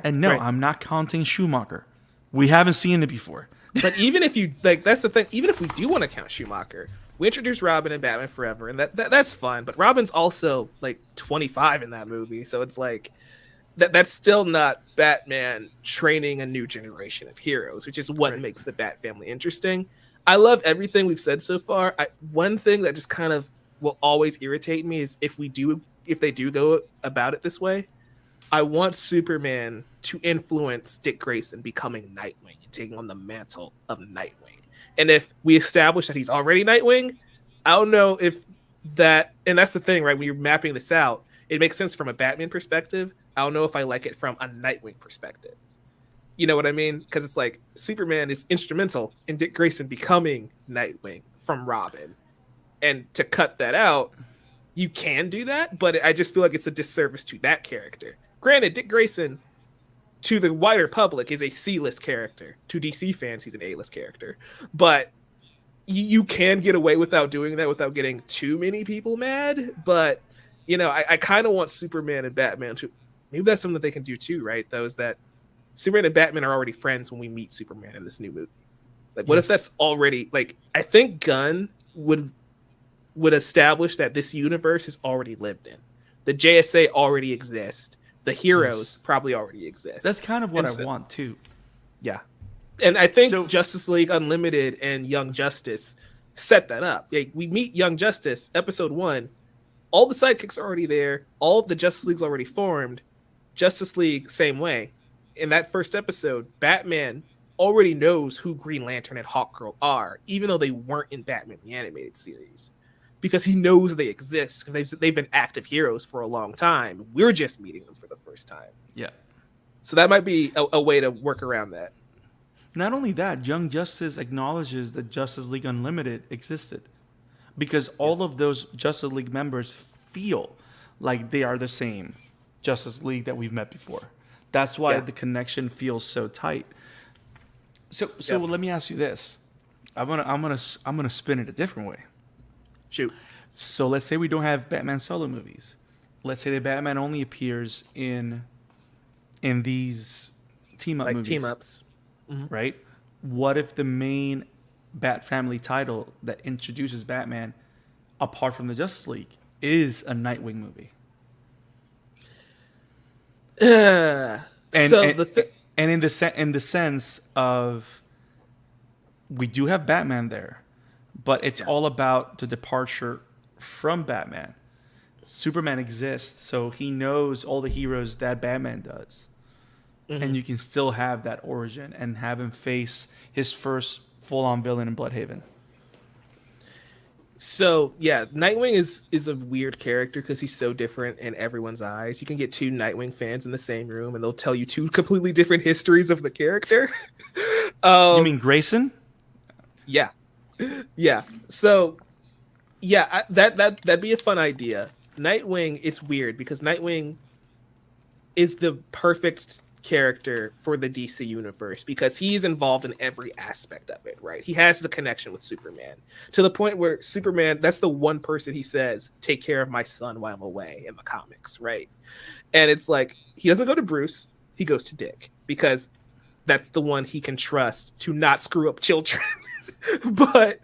And no, I'm not counting Schumacher. We haven't seen it before. But even if you like, that's the thing. Even if we do want to count Schumacher, we introduced Robin in Batman Forever, and that's fun. But Robin's also like 25 in that movie, so it's like. That's still not Batman training a new generation of heroes, which is what makes the Bat Family interesting. I love everything we've said so far. One thing that just kind of will always irritate me is if they do go about it this way, I want Superman to influence Dick Grayson becoming Nightwing and taking on the mantle of Nightwing. And if we establish that he's already Nightwing, I don't know if that, and that's the thing, right? When you're mapping this out, it makes sense from a Batman perspective. I don't know if I like it from a Nightwing perspective. You know what I mean? Because it's like Superman is instrumental in Dick Grayson becoming Nightwing from Robin. And to cut that out, you can do that, but I just feel like it's a disservice to that character. Granted, Dick Grayson, to the wider public, is a C-list character. To DC fans, he's an A-list character. But you can get away without doing that without getting too many people mad. But, you know, I kind of want Superman and Batman to... Maybe that's something that they can do too, right? Though, is that Superman and Batman are already friends when we meet Superman in this new movie. Like, what if that's already like? I think Gunn would establish that this universe is already lived in. The JSA already exists. The heroes probably already exist. That's kind of what I want too. Yeah, and I think Justice League Unlimited and Young Justice set that up. Like, we meet Young Justice, episode 1. All the sidekicks are already there. All of the Justice League's already formed. Justice League, same way. In that first episode, Batman already knows who Green Lantern and Hawkgirl are, even though they weren't in Batman the Animated Series. Because he knows they exist. Because they've been active heroes for a long time. We're just meeting them for the first time. Yeah. So that might be a way to work around that. Not only that, Young Justice acknowledges that Justice League Unlimited existed. Because all of those Justice League members feel like they are the same Justice League that we've met before. That's why the connection feels so tight. So let me ask you this. I'm gonna spin it a different way. Shoot. So let's say we don't have Batman solo movies. Let's say that Batman only appears in these team up movies. Team ups. Mm-hmm. Right? What if the main Bat Family title that introduces Batman, apart from the Justice League, is a Nightwing movie? And in the sense of we do have Batman there, but it's all about the departure from Batman. Superman exists, so he knows all the heroes that Batman does. Mm-hmm. And you can still have that origin and have him face his first full-on villain in Bloodhaven. So, yeah, Nightwing is a weird character because he's so different in everyone's eyes. You can get two Nightwing fans in the same room, and they'll tell you two completely different histories of the character. You mean Grayson? Yeah. Yeah. So, yeah, that'd be a fun idea. Nightwing, it's weird because Nightwing is the perfect character for the DC universe because he's involved in every aspect of it, right? He has the connection with Superman to the point where Superman, that's the one person he says, take care of my son while I'm away in the comics, right? And it's like, he doesn't go to Bruce, he goes to Dick because that's the one he can trust to not screw up children. But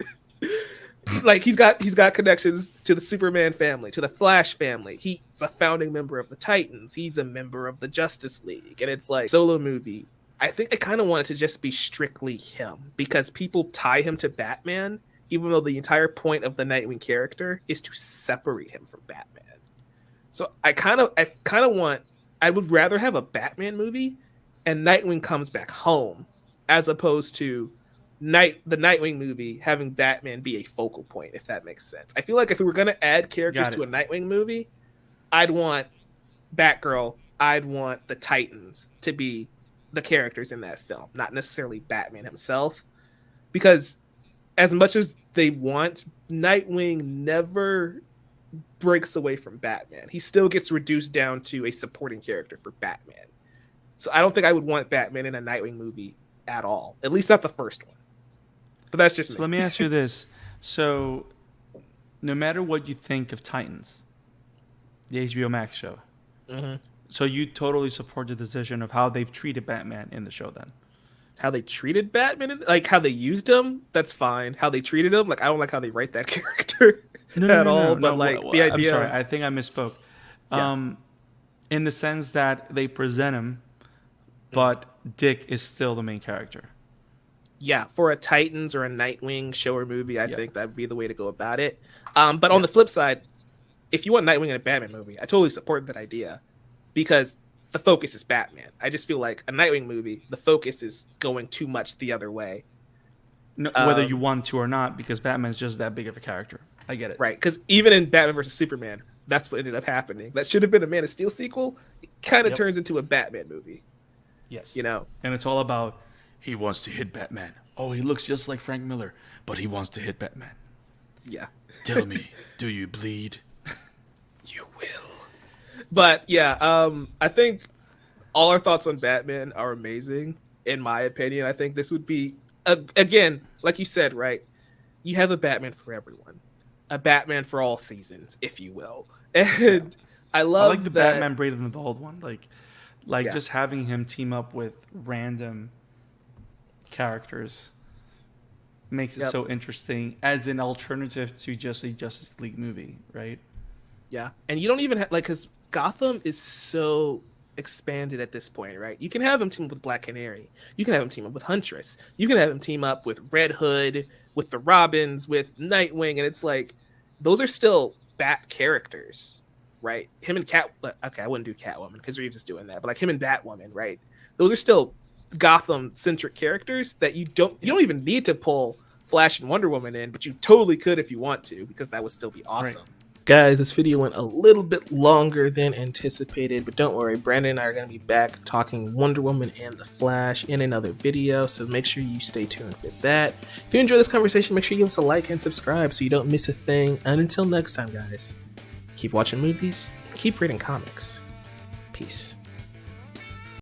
like he's got connections to the Superman family, to the Flash family. He's a founding member of the Titans. He's a member of the Justice League. And it's like solo movie. I think I kind of want it to just be strictly him because people tie him to Batman, even though the entire point of the Nightwing character is to separate him from Batman. So I would rather have a Batman movie and Nightwing comes back home as opposed to the Nightwing movie having Batman be a focal point, if that makes sense. I feel like if we were going to add characters to a Nightwing movie, I'd want Batgirl, I'd want the Titans to be the characters in that film, not necessarily Batman himself. Because as much as they want, Nightwing never breaks away from Batman. He still gets reduced down to a supporting character for Batman. So I don't think I would want Batman in a Nightwing movie at all, at least not the first one. But that's just me. So let me ask you this. So no matter what you think of Titans, the HBO Max show, so you totally support the decision of how they've treated Batman in the show then? How they treated Batman? Like how they used him? That's fine. How they treated him? Like I don't like how they write that character at all. But like the idea... I'm sorry. I think I misspoke. Yeah. In the sense that they present him, but Dick is still the main character. Yeah, for a Titans or a Nightwing show or movie, I think that would be the way to go about it. But on the flip side, if you want Nightwing in a Batman movie, I totally support that idea because the focus is Batman. I just feel like a Nightwing movie, the focus is going too much the other way. No, whether you want to or not, because Batman's just that big of a character. I get it. Right, because even in Batman vs. Superman, that's what ended up happening. That should have been a Man of Steel sequel. It kind of turns into a Batman movie. Yes. You know? And it's all about, he wants to hit Batman. Oh, he looks just like Frank Miller, but he wants to hit Batman. Yeah. Tell me, do you bleed? You will. But yeah, I think all our thoughts on Batman are amazing, in my opinion. I think this would be, again, like you said, right? You have a Batman for everyone. A Batman for all seasons, if you will. And I like the Batman Brave and the Bold one. Like just having him team up with random characters makes it so interesting as an alternative to just a Justice League movie, right? Yeah. And you don't even have, like, because Gotham is so expanded at this point, right? You can have him team up with Black Canary. You can have him team up with Huntress. You can have him team up with Red Hood, with the Robins, with Nightwing. And it's like, those are still Bat characters, right? Him and okay, I wouldn't do Catwoman because Reeves is doing that, but like him and Batwoman, right? Those are still Gotham-centric characters that you don't even need to pull Flash and Wonder Woman in, but you totally could if you want to, because that would still be awesome. Right. Guys, this video went a little bit longer than anticipated, but don't worry, Brandon and I are going to be back talking Wonder Woman and the Flash in another video, so make sure you stay tuned for that. If you enjoyed this conversation, make sure you give us a like and subscribe so you don't miss a thing. And until next time, guys, keep watching movies, keep reading comics. Peace.